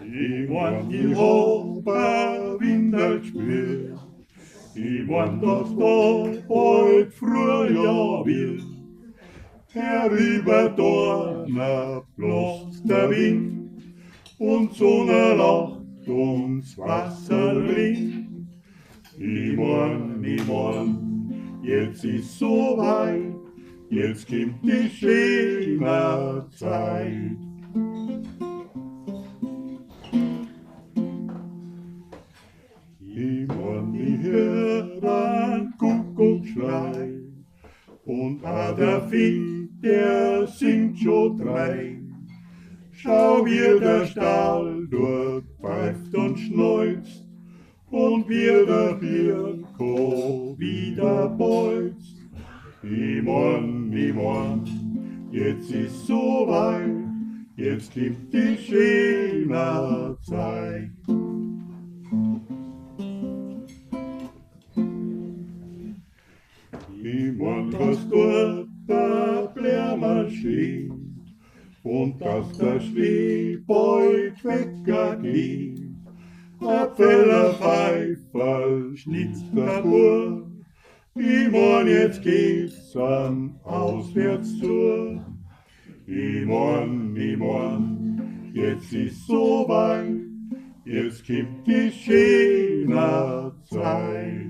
Ich mein, ich hab ein Winterspiel. Ich mein, dass da bald Frühjahr wird. Herüber Dorner bläst der Wind und Sonne lacht ums Wasser rinnt. Ich mein, jetzt ist so weit, jetzt kommt die schöne Zeit. Ich hör den Kuckuckschrei und auch der Fink, der singt schon drei. Schau, wie der Stall dort pfeift und schneuzt und wie der Birko wieder bolzt. Ich mein, jetzt ist so weit, jetzt kommt die schöne Zeit. Ich mein, dass dort der Blärmer steht und dass der Schnee bald weggeht. Apfeler Pfeiferl schnitzt der Bur. Ich mein, jetzt geht's an auswärts zu. Ich mein, jetzt ist so weit, jetzt kommt die schöne Zeit.